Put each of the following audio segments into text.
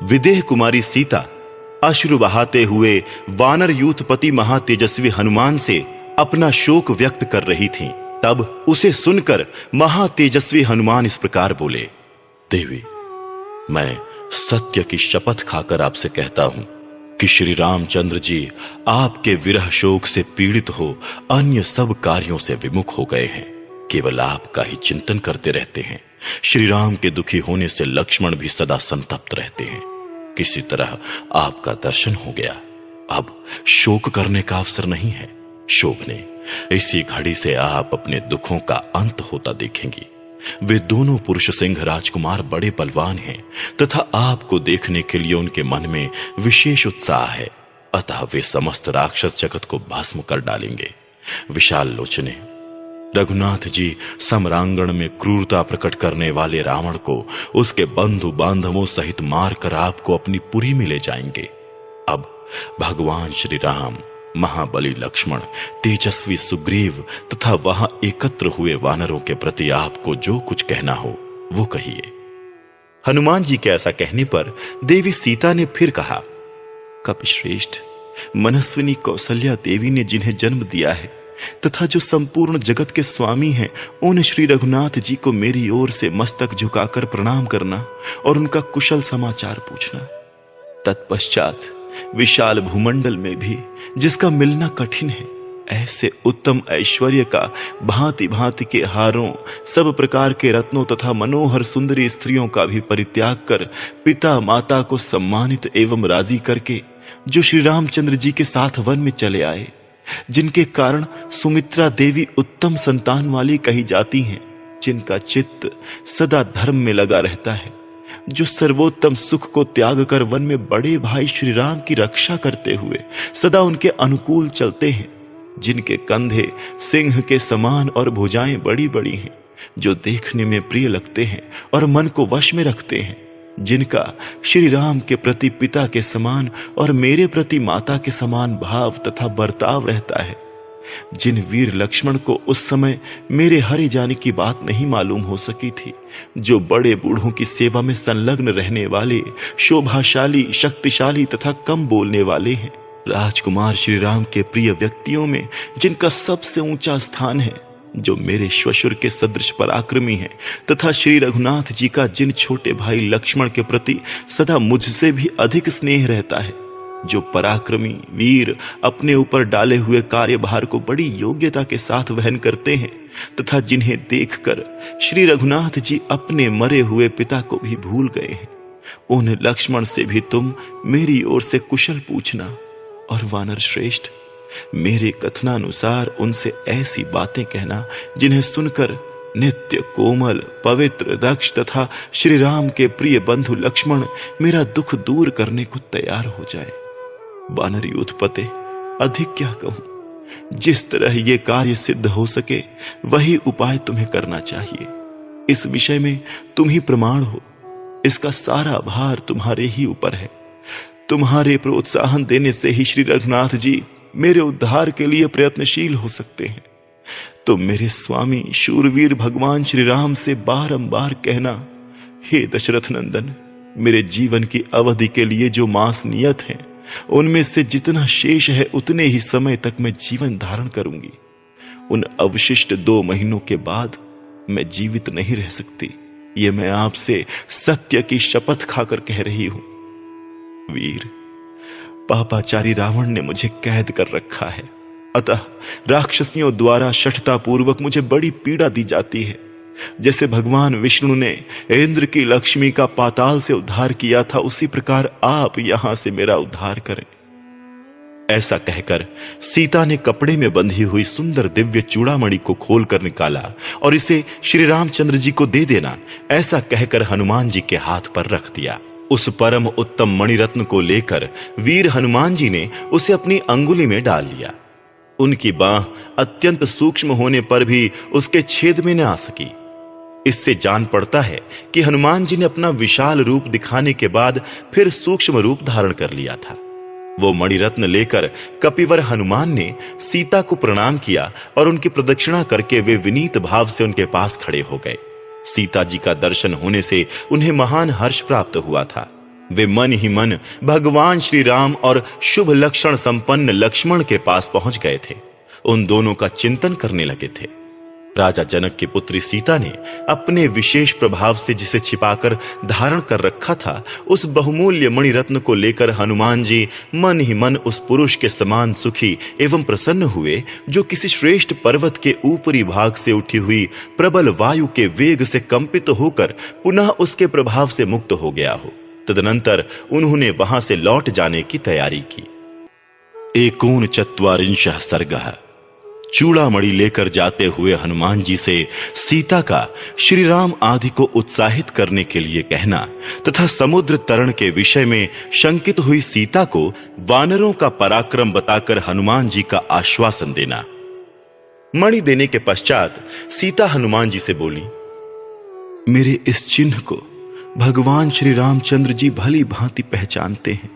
विदेह कुमारी सीता अश्रु बहाते हुए वानर यूथपति महातेजस्वी हनुमान से अपना शोक व्यक्त कर रही थीं। तब उसे सुनकर महातेजस्वी हनुमान इस प्रकार बोले, देवी, मैं सत्य की शपथ खाकर आपसे कहता हूं कि श्री रामचंद्र जी आपके विरह शोक से पीड़ित हो अन्य सब कार्यों से विमुख हो गए हैं। केवल आपका ही चिंतन करते रहते हैं। श्री राम के दुखी होने से लक्ष्मण भी सदा संतप्त रहते हैं। किसी तरह आपका दर्शन हो गया। अब शोक करने का अवसर नहीं है। शोभने, इसी घड़ी से आप अपने दुखों का अंत होता देखेंगी। वे दोनों पुरुष सिंह राजकुमार बड़े बलवान हैं तथा आपको देखने के लिए उनके मन में विशेष उत्साह है। अतः वे समस्त राक्षस जगत को भस्म कर डालेंगे। विशाल लोचने, रघुनाथ जी सम्रांगण में क्रूरता प्रकट करने वाले रावण को उसके बंधु बांधवों सहित मारकर आपको अपनी पुरी में ले जाएंगे। अब भगवान श्री राम, महाबली लक्ष्मण, तेजस्वी सुग्रीव तथा वहां एकत्र हुए वानरों के प्रति आपको जो कुछ कहना हो वो कहिए। हनुमान जी के ऐसा कहने पर देवी सीता ने फिर कहा, कपिश्रेष्ठ, मनस्विनी कौशल्या देवी ने जिन्हें जन्म दिया है तथा जो संपूर्ण जगत के स्वामी हैं, उन श्री रघुनाथ जी को मेरी ओर से मस्तक झुकाकर प्रणाम करना और उनका कुशल समाचार पूछना। तत्पश्चात विशाल भूमंडल में भी जिसका मिलना कठिन है, ऐसे उत्तम ऐश्वर्य का भांति भांति के हारों, सब प्रकार के रत्नों तथा मनोहर सुंदरी स्त्रियों का भी परित्याग कर पिता माता को सम्मानित एवं राजी करके जो श्री रामचंद्र जी के साथ वन में चले आए, जिनके कारण सुमित्रा देवी उत्तम संतान वाली कही जाती हैं, जिनका चित्त सदा धर्म में लगा रहता है, जो सर्वोत्तम सुख को त्याग कर वन में बड़े भाई श्री राम की रक्षा करते हुए सदा उनके अनुकूल चलते हैं, जिनके कंधे सिंह के समान और भुजाएं बड़ी बड़ी हैं, जो देखने में प्रिय लगते हैं और मन को वश में रखते हैं, जिनका श्री राम के प्रति पिता के समान और मेरे प्रति माता के समान भाव तथा बर्ताव रहता है, जिन वीर लक्ष्मण को उस समय मेरे हरे जाने की बात नहीं मालूम हो सकी थी, जो बड़े बूढ़ों की सेवा में संलग्न रहने वाले, शोभाशाली, शक्तिशाली तथा कम बोलने वाले हैं, राजकुमार श्री राम के प्रिय व्यक्तियों में जिनका सबसे ऊंचा स्थान है, जो मेरे श्वशुर के सदृश पराक्रमी हैं, तथा श्री रघुनाथ जी का जिन छोटे भाई लक्ष्मण के प्रति सदा मुझसे भी अधिक स्नेह रहता है, जो पराक्रमी वीर अपने ऊपर डाले हुए कार्यभार को बड़ी योग्यता के साथ वहन करते हैं, तथा जिन्हें देखकर श्री रघुनाथ जी अपने मरे हुए पिता को भी भूल गए हैं, उन लक्ष्मण से भी तुम मेरी ओर से कुशल पूछना। और वानर श्रेष्ठ, मेरे कथनानुसार उनसे ऐसी बातें कहना जिन्हें सुनकर नित्य कोमल, पवित्र, दक्ष तथा श्री राम के प्रिय बंधु लक्ष्मण मेरा दुख दूर करने को तैयार हो जाए। वानर यूथपते, अधिक क्या कहूं। जिस तरह ये कार्य सिद्ध हो सके वही उपाय तुम्हें करना चाहिए। इस विषय में तुम ही प्रमाण हो। इसका सारा भार तुम्हारे ही ऊपर है। तुम्हारे प्रोत्साहन देने से ही श्री रघुनाथ जी मेरे उद्धार के लिए प्रयत्नशील हो सकते हैं। तुम मेरे स्वामी शूरवीर भगवान श्री राम से बारंबार कहना, हे दशरथ नंदन, मेरे जीवन की अवधि के लिए जो मास नियत हैं, उनमें से जितना शेष है उतने ही समय तक मैं जीवन धारण करूंगी। उन अवशिष्ट 2 महीनों के बाद मैं जीवित नहीं रह सकती। ये मैं आपसे सत्य की शपथ खाकर कह रही हूं। वीर, पापाचारी रावण ने मुझे कैद कर रखा है, अतः राक्षसियों द्वारा शठता पूर्वक मुझे बड़ी पीड़ा दी जाती है। जैसे भगवान विष्णु ने इंद्र की लक्ष्मी का पाताल से उद्धार किया था, उसी प्रकार आप यहां से मेरा उद्धार करें। ऐसा कहकर सीता ने कपड़े में बंधी हुई सुंदर दिव्य चूड़ामणि को खोलकर निकाला और इसे श्री रामचंद्र जी को दे देना, ऐसा कहकर हनुमान जी के हाथ पर रख दिया। उस परम उत्तम मणिरत्न को लेकर वीर हनुमान जी ने उसे अपनी अंगुली में डाल लिया। उनकी बांह अत्यंत सूक्ष्म होने पर भी उसके छेद में न आ सकी। इससे जान पड़ता है कि हनुमान जी ने अपना विशाल रूप दिखाने के बाद फिर सूक्ष्म रूप धारण कर लिया था। वो मणिरत्न लेकर कपिवर हनुमान ने सीता को प्रणाम किया और उनकी प्रदक्षिणा करके वे विनीत भाव से उनके पास खड़े हो गए। सीता जी का दर्शन होने से उन्हें महान हर्ष प्राप्त हुआ था। वे मन ही मन भगवान श्री राम और शुभ लक्षण संपन्न लक्ष्मण के पास पहुंच गए थे। उन दोनों का चिंतन करने लगे थे। राजा जनक की पुत्री सीता ने अपने विशेष प्रभाव से जिसे छिपाकर धारण कर रखा था, उस बहुमूल्य मणिरत्न को लेकर हनुमान जी मन ही मन उस पुरुष के समान सुखी एवं प्रसन्न हुए जो किसी श्रेष्ठ पर्वत के ऊपरी भाग से उठी हुई प्रबल वायु के वेग से कंपित होकर पुनः उसके प्रभाव से मुक्त हो गया हो। तदनंतर उन्होंने वहां से लौट जाने की तैयारी की। एकोनचत्वारिंशः सर्गः। चूड़ामणि लेकर जाते हुए हनुमान जी से सीता का श्री राम आदि को उत्साहित करने के लिए कहना तथा समुद्र तरण के विषय में शंकित हुई सीता को वानरों का पराक्रम बताकर हनुमान जी का आश्वासन देना। मणि देने के पश्चात सीता हनुमान जी से बोली, मेरे इस चिन्ह को भगवान श्री रामचंद्र जी भली भांति पहचानते हैं।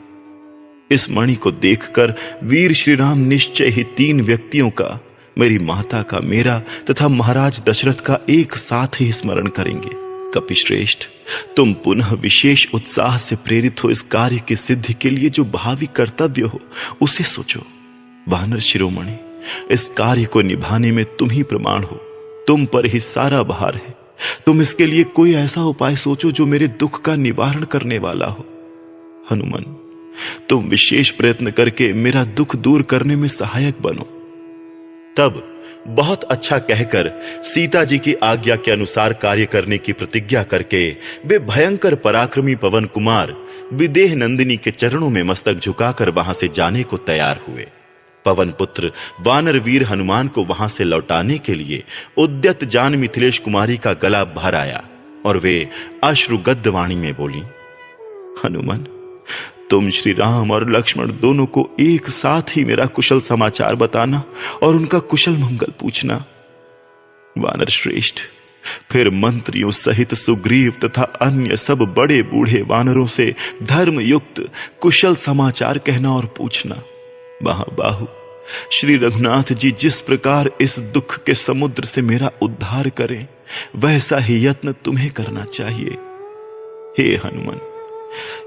इस मणि को देखकर वीर श्री राम निश्चय ही 3 व्यक्तियों का, मेरी माता का, मेरा तथा महाराज दशरथ का एक साथ ही स्मरण करेंगे। कपिश्रेष्ठ, तुम पुनः विशेष उत्साह से प्रेरित हो इस कार्य की सिद्धि के लिए जो भावी कर्तव्य हो उसे सोचो। वानर शिरोमणि, इस कार्य को निभाने में तुम ही प्रमाण हो, तुम पर ही सारा भार है। तुम इसके लिए कोई ऐसा उपाय सोचो जो मेरे दुख का निवारण करने वाला हो। हनुमान, तुम विशेष प्रयत्न करके मेरा दुख दूर करने में सहायक बनो। तब बहुत अच्छा कहकर सीता जी की आज्ञा के अनुसार कार्य करने की प्रतिज्ञा करके वे भयंकर पराक्रमी पवन कुमार विदेह नंदिनी के चरणों में मस्तक झुकाकर वहां से जाने को तैयार हुए। पवन पुत्र वानर वीर हनुमान को वहां से लौटाने के लिए उद्यत जान मिथिलेश कुमारी का गला भर आया और वे अश्रुगद्ध वाणी में बोली, हनुमान, तुम श्री राम और लक्ष्मण दोनों को एक साथ ही मेरा कुशल समाचार बताना और उनका कुशल मंगल पूछना। वानर श्रेष्ठ, फिर मंत्रियों सहित सुग्रीव तथा अन्य सब बड़े बूढ़े वानरों से धर्म युक्त कुशल समाचार कहना और पूछना। महाबाहु, श्री रघुनाथ जी जिस प्रकार इस दुख के समुद्र से मेरा उद्धार करें, वैसा ही यत्न तुम्हें करना चाहिए। हे हनुमान,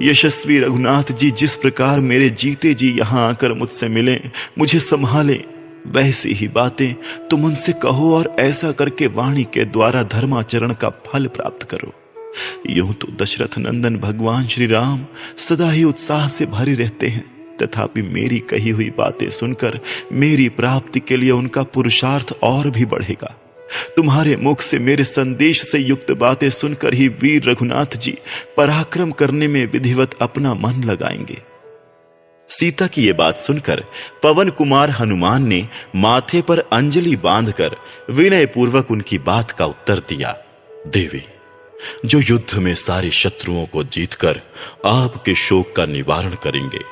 यशस्वी रघुनाथ जी जिस प्रकार मेरे जीते जी यहां आकर मुझसे मिले, मुझे संभालें, वैसी ही बातें तुम उनसे कहो और ऐसा करके वाणी के द्वारा धर्माचरण का फल प्राप्त करो। यूं तो दशरथ नंदन भगवान श्री राम सदा ही उत्साह से भरे रहते हैं, तथापि मेरी कही हुई बातें सुनकर मेरी प्राप्ति के लिए उनका पुरुषार्थ और भी बढ़ेगा। तुम्हारे मुख से मेरे संदेश से युक्त बातें सुनकर ही वीर रघुनाथ जी पराक्रम करने में विधिवत अपना मन लगाएंगे। सीता की यह बात सुनकर पवन कुमार हनुमान ने माथे पर अंजलि बांधकर विनय पूर्वक उनकी बात का उत्तर दिया। देवी, जो युद्ध में सारे शत्रुओं को जीतकर आपके शोक का निवारण करेंगे,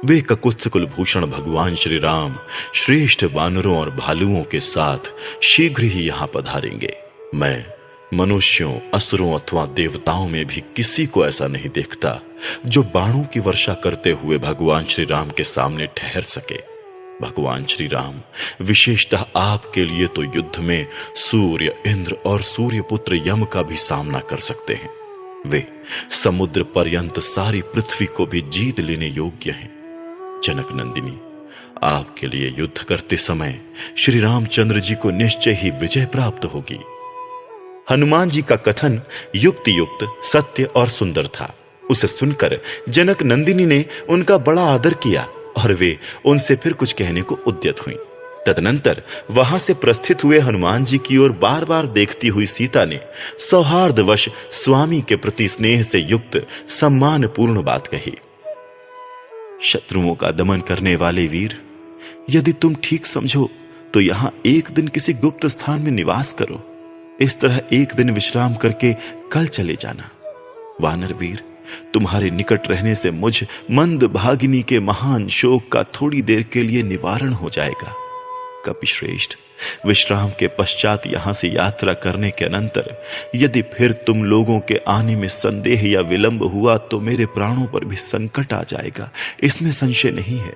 वे ककुत्थ कुलभूषण भगवान श्री राम श्रेष्ठ वानरों और भालुओं के साथ शीघ्र ही यहां पधारेंगे। मैं मनुष्यों, असुरों अथवा देवताओं में भी किसी को ऐसा नहीं देखता जो बाणों की वर्षा करते हुए भगवान श्री राम के सामने ठहर सके। भगवान श्री राम विशेषतः आपके लिए तो युद्ध में सूर्य, इंद्र और सूर्यपुत्र यम का भी सामना कर सकते हैं। वे समुद्र पर्यंत सारी पृथ्वी को भी जीत लेने योग्य हैं। जनक नंदिनी, आपके लिए युद्ध करते समय श्री रामचंद्र जी को निश्चय ही विजय प्राप्त होगी। हनुमान जी का कथन युक्ति युक्त, सत्य और सुंदर था। उसे सुनकर जनक नंदिनी ने उनका बड़ा आदर किया और वे उनसे फिर कुछ कहने को उद्यत हुई। तदनंतर वहां से प्रस्थित हुए हनुमान जी की ओर बार बार देखती हुई सीता ने सौहार्दवश स्वामी के प्रति स्नेह से युक्त सम्मानपूर्ण बात कही। शत्रुओं का दमन करने वाले वीर, यदि तुम ठीक समझो तो यहां एक दिन किसी गुप्त स्थान में निवास करो। इस तरह एक दिन विश्राम करके कल चले जाना। वानर वीर, तुम्हारे निकट रहने से मुझ मंद भागिनी के महान शोक का थोड़ी देर के लिए निवारण हो जाएगा। कपिश्रेष्ठ, विश्राम के पश्चात यहां से यात्रा करने के अनंतर यदि फिर तुम लोगों के आने में संदेह या विलंब हुआ तो मेरे प्राणों पर भी संकट आ जाएगा, इसमें संशय नहीं है।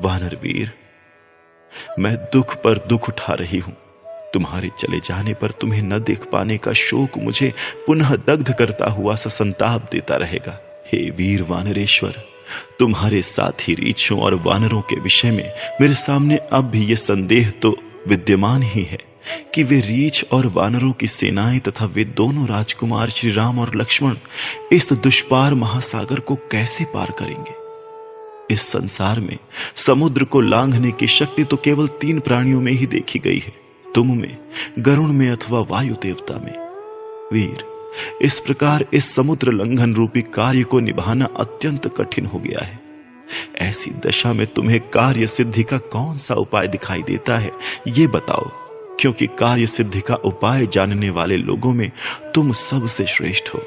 वानर वीर, मैं दुख पर दुख उठा रही हूं। तुम्हारे चले जाने पर तुम्हें न देख पाने का शोक मुझे पुनः दग्ध करता हुआ सा संताप देता रहेगा। हे वीर वानरेश्वर, तुम्हारे साथी रीछों और वानरों के विषय में मेरे सामने अब भी यह संदेह तो विद्यमान ही है कि वे रीछ और वानरों की सेनाएं तथा वे दोनों राजकुमार श्री राम और लक्ष्मण इस दुष्पार महासागर को कैसे पार करेंगे। इस संसार में समुद्र को लांघने की शक्ति तो केवल 3 प्राणियों में ही देखी गई है, तुम में, गरुण में अथवा वायु देवता में। वीर, इस प्रकार इस समुद्र लंघन रूपी कार्य को निभाना अत्यंत कठिन हो गया है। ऐसी दशा में तुम्हें कार्य सिद्धि का कौन सा उपाय दिखाई देता है, ये बताओ, क्योंकि कार्य सिद्धि का उपाय जानने वाले लोगों में तुम सबसे श्रेष्ठ हो।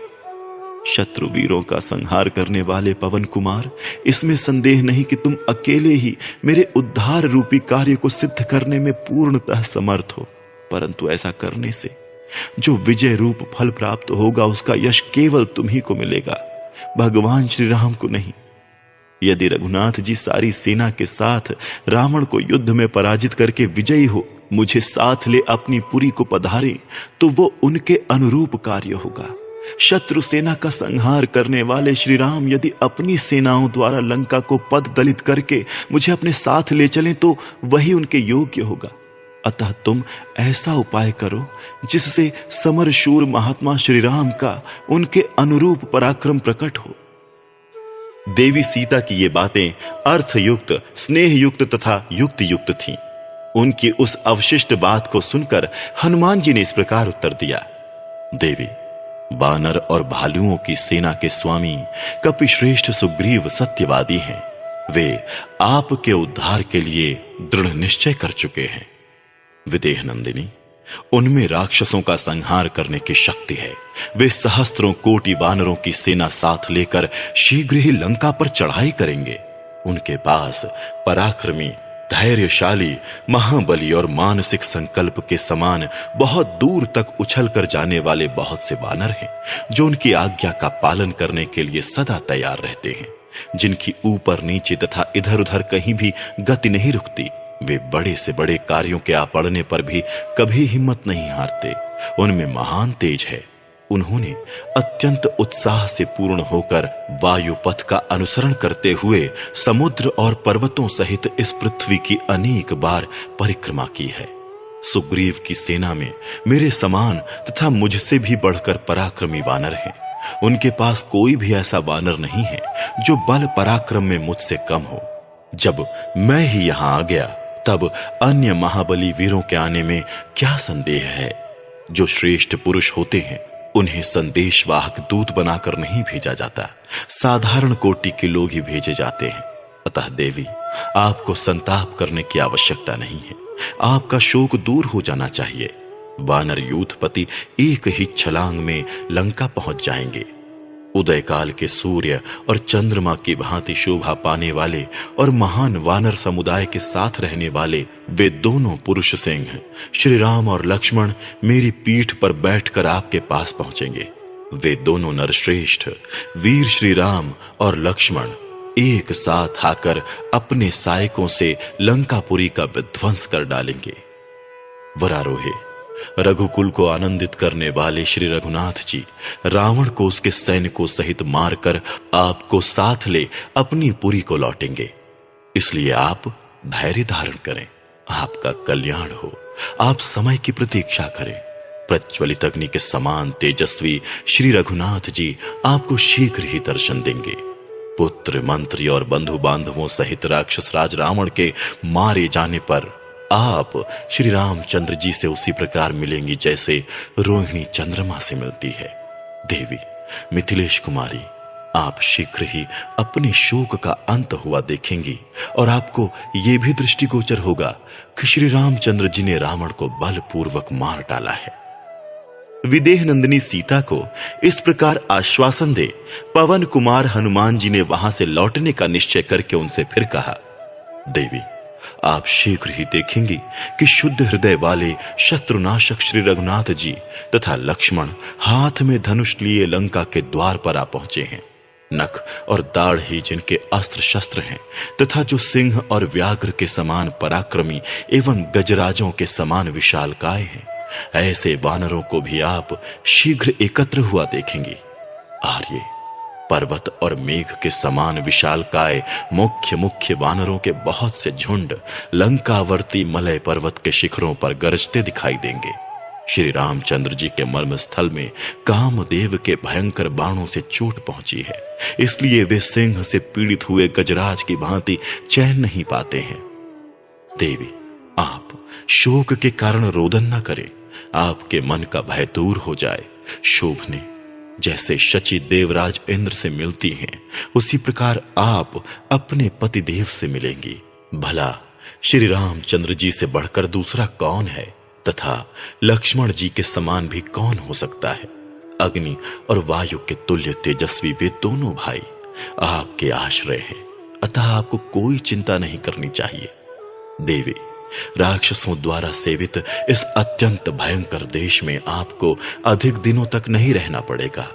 शत्रु वीरों का संहार करने वाले पवन कुमार, इसमें संदेह नहीं कि तुम अकेले ही मेरे उद्धार रूपी कार्य को सिद्ध करने में पूर्णतः समर्थ हो, परंतु ऐसा करने से जो विजय रूप फल प्राप्त होगा उसका यश केवल तुम्ही को मिलेगा, भगवान श्री राम को नहीं। यदि रघुनाथ जी सारी सेना के साथ रावण को युद्ध में पराजित करके विजयी हो मुझे साथ ले अपनी पुरी को पधारे तो वो उनके अनुरूप कार्य होगा। शत्रु सेना का संहार करने वाले श्री राम यदि अपनी सेनाओं द्वारा लंका को पद दलित करके मुझे अपने साथ ले चलें तो वही उनके योग्य होगा। अतः तुम ऐसा उपाय करो जिससे समरशूर महात्मा श्री राम का उनके अनुरूप पराक्रम प्रकट हो। देवी सीता की ये बातें अर्थयुक्त, स्नेहयुक्त तथा युक्त युक्त थीं। उनकी उस अवशिष्ट बात को सुनकर हनुमान जी ने इस प्रकार उत्तर दिया, देवी, वानर और भालुओं की सेना के स्वामी कपिश्रेष्ठ सुग्रीव सत्यवादी हैं। वे आपके उद्धार के लिए दृढ़ निश्चय कर चुके हैं। विदेह नंदिनी, उनमें राक्षसों का संहार करने की शक्ति है। वे सहस्त्रों कोटि वानरों की सेना साथ लेकर शीघ्र ही लंका पर चढ़ाई करेंगे। उनके पास पराक्रमी, धैर्यशाली, महाबली और मानसिक संकल्प के समान बहुत दूर तक उछल कर जाने वाले बहुत से वानर हैं, जो उनकी आज्ञा का पालन करने के लिए सदा तैयार रहते हैं, जिनकी ऊपर नीचे तथा इधर उधर कहीं भी गति नहीं रुकती। वे बड़े से बड़े कार्यों के आ पड़ने पर भी कभी हिम्मत नहीं हारते। उनमें महान तेज है। उन्होंने अत्यंत उत्साह से पूर्ण होकर वायु पथ का अनुसरण करते हुए समुद्र और पर्वतों सहित इस पृथ्वी की अनेक बार परिक्रमा की है। सुग्रीव की सेना में मेरे समान तथा मुझसे भी बढ़कर पराक्रमी वानर हैं। उनके पास कोई भी ऐसा वानर नहीं है जो बल पराक्रम में मुझसे कम हो। जब मैं ही यहां आ गया तब अन्य महाबली वीरों के आने में क्या संदेह है। जो श्रेष्ठ पुरुष होते हैं उन्हें संदेशवाहक दूत बनाकर नहीं भेजा जाता, साधारण कोटि के लोग ही भेजे जाते हैं। अतः देवी, आपको संताप करने की आवश्यकता नहीं है। आपका शोक दूर हो जाना चाहिए। वानर यूथपति एक ही छलांग में लंका पहुंच जाएंगे। उदय काल के सूर्य और चंद्रमा की भांति शोभा पाने वाले और महान वानर समुदाय के साथ रहने वाले वे दोनों पुरुष सिंह श्री राम और लक्ष्मण मेरी पीठ पर बैठकर आपके पास पहुंचेंगे। वे दोनों नरश्रेष्ठ वीर श्री राम और लक्ष्मण एक साथ आकर अपने सायकों से लंकापुरी का विध्वंस कर डालेंगे। वरारोहे, रघुकुल को आनंदित करने वाले श्री रघुनाथ जी रावण को उसके सैनिकों सहित मारकर आपको साथ ले अपनी पुरी को लौटेंगे। इसलिए आप धैर्य धारण करें, आपका कल्याण हो। आप समय की प्रतीक्षा करें। प्रज्वलित अग्नि के समान तेजस्वी श्री रघुनाथ जी आपको शीघ्र ही दर्शन देंगे। पुत्र, मंत्री और बंधु बांधवों सहित राक्षस राज रावण के मारे जाने पर आप श्री रामचंद्र जी से उसी प्रकार मिलेंगी जैसे रोहिणी चंद्रमा से मिलती है। देवी मिथिलेश कुमारी, आप शीघ्र ही अपने शोक का अंत हुआ देखेंगी और आपको यह भी दृष्टिगोचर होगा कि श्री रामचंद्र जी ने रावण को बलपूर्वक मार डाला है। विदेह नंदिनी सीता को इस प्रकार आश्वासन दे पवन कुमार हनुमान जी ने वहां से लौटने का निश्चय करके उनसे फिर कहा, देवी, आप शीघ्र ही देखेंगी कि शुद्ध हृदय वाले शत्रुनाशक श्री रघुनाथ जी तथा लक्ष्मण हाथ में धनुष लिए लंका के द्वार पर आ पहुंचे हैं। नख और दाढ़ ही जिनके अस्त्र शस्त्र हैं तथा जो सिंह और व्याघ्र के समान पराक्रमी एवं गजराजों के समान विशालकाय हैं, ऐसे वानरों को भी आप शीघ्र एकत्र हुआ देखेंगे। आर्य, पर्वत और मेघ के समान विशालकाय मुख्य मुख्य वानरों के बहुत से झुंड लंकावर्ती मलय पर्वत के शिखरों पर गरजते दिखाई देंगे। श्री रामचंद्र जी के मर्म स्थल में कामदेव के भयंकर बाणों से चोट पहुंची है, इसलिए वे सिंह से पीड़ित हुए गजराज की भांति चैन नहीं पाते हैं। देवी, आप शोक के कारण रोदन न करें, आपके मन का भय दूर हो जाए। शोभने जैसे शची देवराज इंद्र से मिलती हैं, उसी प्रकार आप अपने पति देव से मिलेंगी। भला श्री रामचंद्र जी से बढ़कर दूसरा कौन है, तथा लक्ष्मण जी के समान भी कौन हो सकता है। अग्नि और वायु के तुल्य तेजस्वी वे दोनों भाई आपके आश्रय हैं, अतः आपको कोई चिंता नहीं करनी चाहिए। देवी, राक्षसों द्वारा सेवित इस अत्यंत भयंकर देश में आपको अधिक दिनों तक नहीं रहना पड़ेगा।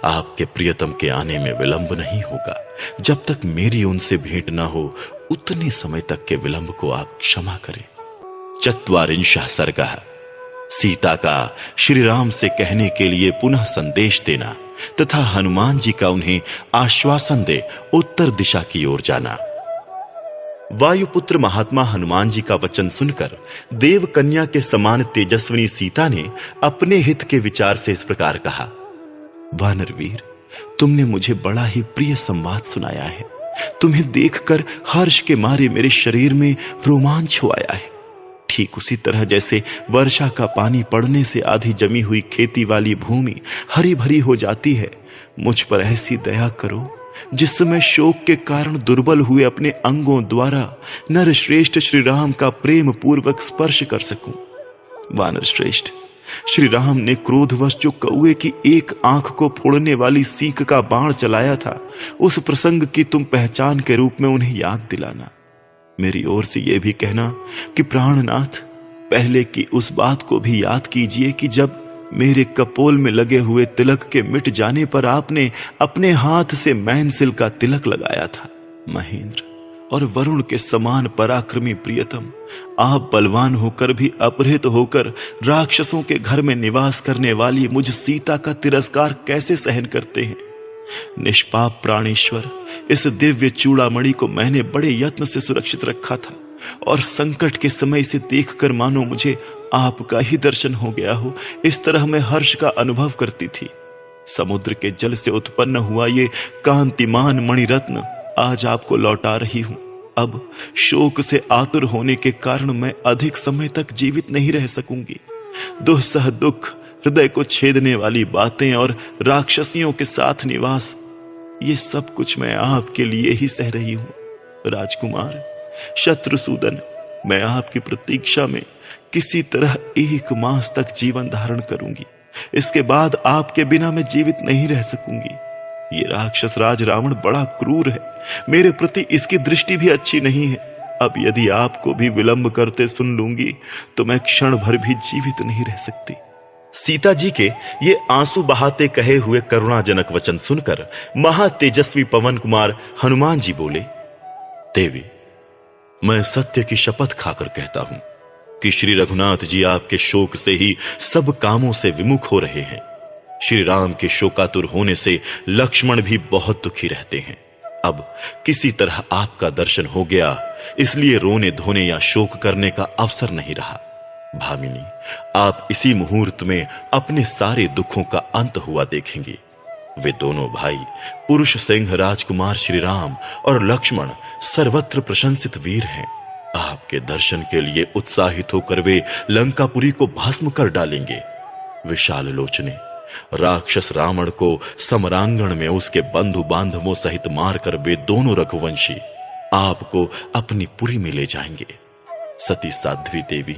आपके प्रियतम के आने में विलंब नहीं होगा। जब तक मेरी उनसे भेंट ना हो, उतने समय तक के विलंब को आप क्षमा करें। चत्वारिंशः सर्गः। सीता का श्री राम से कहने के लिए पुनः संदेश देना तथा हनुमान जी का उन्हें आश्वासन दे उत्तर दिशा की ओर जाना। वायुपुत्र महात्मा हनुमान जी का वचन सुनकर देव कन्या के समान तेजस्विनी सीता ने अपने हित के विचार से इस प्रकार कहा, वानरवीर, तुमने मुझे बड़ा ही प्रिय संवाद सुनाया है। तुम्हें देखकर हर्ष के मारे मेरे शरीर में रोमांच हो आया है। ठीक उसी तरह जैसे वर्षा का पानी पड़ने से आधी जमी हुई खेती वाली भूमि हरी भरी हो जाती है, मुझ पर ऐसी दया करो जिस समय शोक के कारण दुर्बल हुए अपने अंगों द्वारा नर श्रेष्ठ श्री राम का प्रेम पूर्वक स्पर्श कर सकूं। वानर श्रेष्ठ, श्री राम ने क्रोधवश जो कौए की एक आंख को फोड़ने वाली सीख का बाण चलाया था, उस प्रसंग की तुम पहचान के रूप में उन्हें याद दिलाना। मेरी ओर से यह भी कहना कि प्राणनाथ, पहले की उस बात को भी याद कीजिए कि जब मेरे कपोल में लगे हुए तिलक के मिट जाने पर आपने अपने हाथ से मैनसिल का तिलक लगाया था। महेंद्र और वरुण के समान पराक्रमी प्रियतम, आप बलवान होकर भी अपहृत होकर राक्षसों के घर में निवास करने वाली मुझ सीता का तिरस्कार कैसे सहन करते हैं। निष्पाप प्राणेश्वर, इस दिव्य चूड़ामणि को मैंने बड़े यत्न से सुरक्षित रखा था और संकट के समय इसे देखकर मानो मुझे आपका ही दर्शन हो गया हो, इस तरह मैं हर्ष का अनुभव करती थी। समुद्र के जल से उत्पन्न हुआ ये कांतिमान मणिरत्न आज आपको लौटा रही हूं। अब शोक से आतुर होने के कारण मैं अधिक समय तक जीवित नहीं रह सकूंगी। दुस्सह दुख, हृदय को छेदने वाली बातें और राक्षसियों के साथ निवास, ये सब कुछ मैं आपके लिए ही सह रही हूं। राजकुमार शत्रुसूदन, मैं आपकी प्रतीक्षा में किसी तरह 1 मास तक जीवन धारण करूंगी। इसके बाद आपके बिना मैं जीवित नहीं रह सकूंगी। ये राक्षस राज रावण बड़ा क्रूर है, मेरे प्रति इसकी दृष्टि भी अच्छी नहीं है। अब यदि आपको भी विलंब करते सुन लूंगी तो मैं क्षण भर भी जीवित नहीं रह सकती। सीता जी के ये आंसू बहाते कहे हुए करुणाजनक वचन सुनकर महातेजस्वी पवन कुमार हनुमान जी बोले, देवी, मैं सत्य की शपथ खाकर कहता हूं कि श्री रघुनाथ जी आपके शोक से ही सब कामों से विमुख हो रहे हैं। श्री राम के शोकातुर होने से लक्ष्मण भी बहुत दुखी रहते हैं। अब किसी तरह आपका दर्शन हो गया, इसलिए रोने धोने या शोक करने का अवसर नहीं रहा। भामिनी, आप इसी मुहूर्त में अपने सारे दुखों का अंत हुआ देखेंगे। वे दोनों भाई पुरुष सिंह राजकुमार श्री राम और लक्ष्मण सर्वत्र प्रशंसित वीर हैं। आपके दर्शन के लिए उत्साहित होकर वे लंकापुरी को भस्म कर डालेंगे। विशाल लोचने, राक्षस रावण को समरांगण में उसके बंधु बांधवों सहित मारकर वे दोनों रघुवंशी आपको अपनी पुरी में ले जाएंगे। सती साध्वी देवी,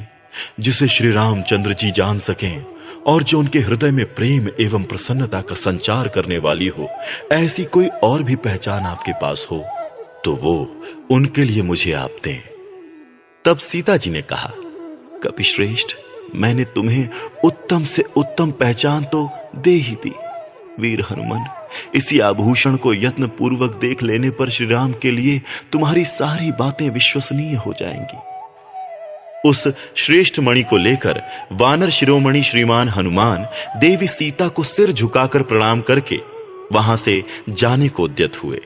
जिसे श्री रामचंद्र जी जान सकें और जो उनके हृदय में प्रेम एवं प्रसन्नता का संचार करने वाली हो, ऐसी कोई और भी पहचान आपके पास हो तो वो उनके लिए मुझे आप दें। तब सीता जी ने कहा, कपिश्रेष्ठ, मैंने तुम्हें उत्तम से उत्तम पहचान तो दे ही दी। वीर हनुमान, इसी आभूषण को यत्न पूर्वक देख लेने पर श्री राम के लिए तुम्हारी सारी बातें विश्वसनीय हो जाएंगी। उस श्रेष्ठ मणि को लेकर वानर शिरोमणि श्रीमान हनुमान देवी सीता को सिर झुकाकर प्रणाम करके वहां से जाने को उद्यत हुए।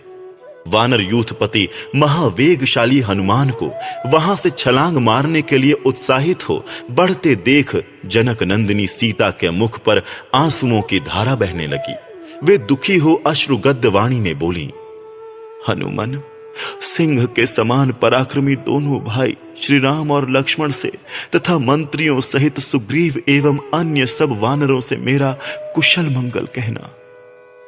वानर यूथपति महावेगशाली हनुमान को वहां से छलांग मारने के लिए उत्साहित हो बढ़ते देख जनक नंदिनी सीता के मुख पर आंसुओं की धारा बहने लगी। वे दुखी हो अश्रुगद्ध वाणी में बोली, हनुमान, सिंह के समान पराक्रमी दोनों भाई श्री राम और लक्ष्मण से तथा मंत्रियों सहित सुग्रीव एवं अन्य सब वानरों से मेरा कुशल मंगल कहना।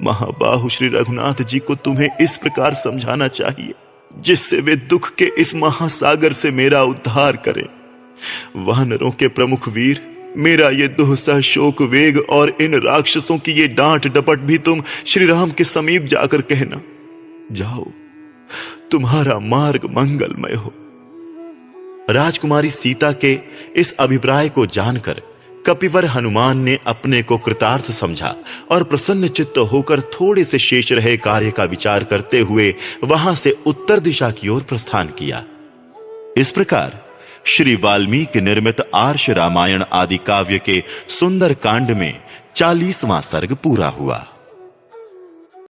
महाबाहु श्री रघुनाथ जी को तुम्हें इस प्रकार समझाना चाहिए जिससे वे दुख के इस महासागर से मेरा उद्धार करें। वानरों के प्रमुख वीर, मेरा ये दुहसा शोक वेग और इन राक्षसों की ये डांट डपट भी तुम श्री राम के समीप जाकर कहना। जाओ, तुम्हारा मार्ग मंगलमय हो। राजकुमारी सीता के इस अभिप्राय को जानकर कपिवर हनुमान ने अपने को कृतार्थ समझा और प्रसन्न चित्त होकर थोड़े से शेष रहे कार्य का विचार करते हुए वहां से उत्तर दिशा की ओर प्रस्थान किया। इस प्रकार श्री वाल्मीकि निर्मित आर्ष रामायण आदि काव्य के सुंदर कांड में 40वां सर्ग पूरा हुआ।